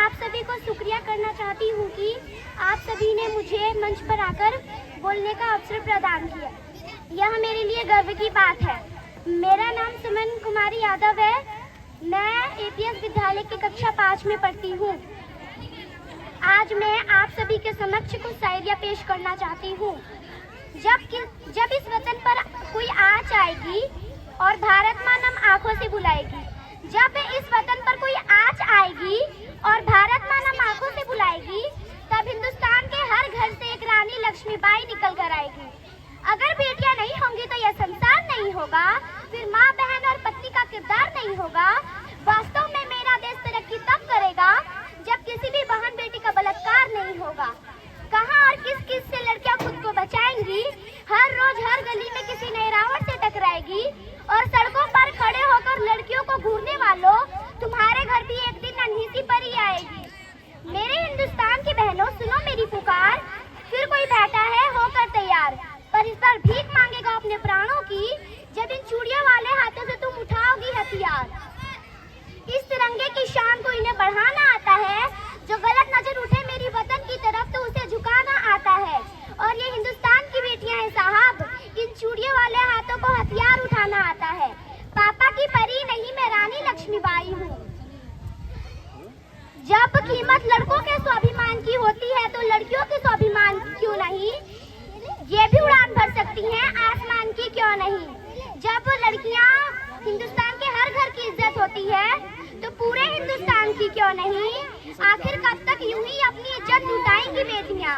आप सभी को शुक्रिया करना चाहती हूँ कि आप सभी ने मुझे मंच पर आकर बोलने का अवसर प्रदान किया। यह मेरे लिए गर्व की बात है। मेरा नाम सुमन कुमारी यादव है। मैं एपीएस विद्यालय की कक्षा 5 में पढ़ती हूँ। आज मैं आप सभी के समक्ष कुछ शायरिया पेश करना चाहती हूँ। जब इस वतन पर कोई आँच आएगी और भारत माँ नम आँखों से बुलाएगी, जब इस वतन पर कोई आँच आएगी और भारत माँ नम आँखों से बुलाएगी, तब हिंदुस्तान के हर घर से एक रानी लक्ष्मीबाई निकल कर आएगी। अगर बेटियां नहीं होंगी तो यह संसार नहीं होगा, फिर माँ बहन और पत्नी का किरदार नहीं होगा। वास्तव में मेरा देश तरक्की तब करेगा जब किसी भी बहन बेटी का बलात्कार नहीं होगा। कहाँ और किस से लड़कियां खुद को बचाएंगी? हर रोज हर गली में किसी नए रावण से टकराएगी। और सड़कों पर खड़े होकर लड़कियों को घूरने वालों, तुम्हारे घर भी एक दिन नन्ही सी परी आएगी। मेरे हिंदुस्तान की बहनों, सुनो मेरी पुकार। फिर कोई बैठा है होकर तैयार, पर इस बार भीख मांगेगा अपने प्राणों की, जब इन चूड़ियों वाले हाथों से तुम उठाओगी हथियार। इस तिरंगे की शान को इन्हें बढ़ाना आता है। जो गलत नजर उठे मेरी वतन की तरफ तो उसे झुकाना आता है। और ये हिंदुस्तान की बेटियां हैं साहब, इन चूड़ियों वाले हाथों को हथियार उठाना आता है। पापा की परी नहीं, मैं रानी लक्ष्मीबाई हूँ। जब कीमत लड़कों के स्वाभिमान की होती है तो लड़कियों के स्वाभिमान क्यों नहीं? ये भी उड़ान भर सकती हैं, आसमान की क्यों नहीं? जब लड़कियां हिंदुस्तान के हर घर की इज्जत होती है तो पूरे हिंदुस्तान की क्यों नहीं? आखिर कब तक यूं ही अपनी इज्जत लुटाएंगी बेटियां?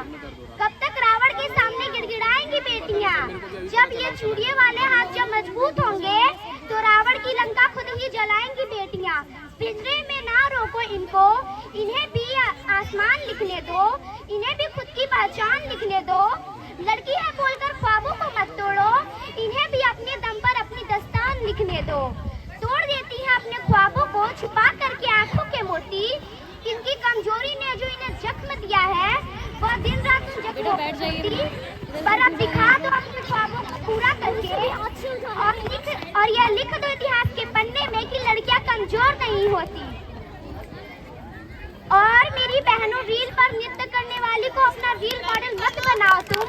कब तक रावण के सामने गिड़गिड़ाएंगी बेटियां? जब ये चूड़ियों वाले हाथ जब मजबूत होंगे तो रावण की लंका खुद ही जलाएंगी बेटियां। पिंजरे में ना रोको इनको, इन्हें भी आसमान लिखने दो, इन्हें भी खुद की पहचान लिखने दो। लड़की है बोलकर ख्वाबों को मत तोड़ो, इन्हें भी अपने दम पर अपनी दस्तान लिखने दो। तोड़ देती है अपने ख्वाबों को छुपा करके आंखों के मोती। इनकी कमजोरी ने जो इन्हें जख्म दिया है वह दिन रात उन जख्मों को भरती। पर अब दिखा दो अपने ख्वाबों को पूरा करके और यह लिख दो इतिहास के पन्ने में कि लड़कियां कमजोर नहीं होती। और मेरी बहनों, रील पर नृत्य करने वाली को अपना रील मॉडल मत बनाओ तुम।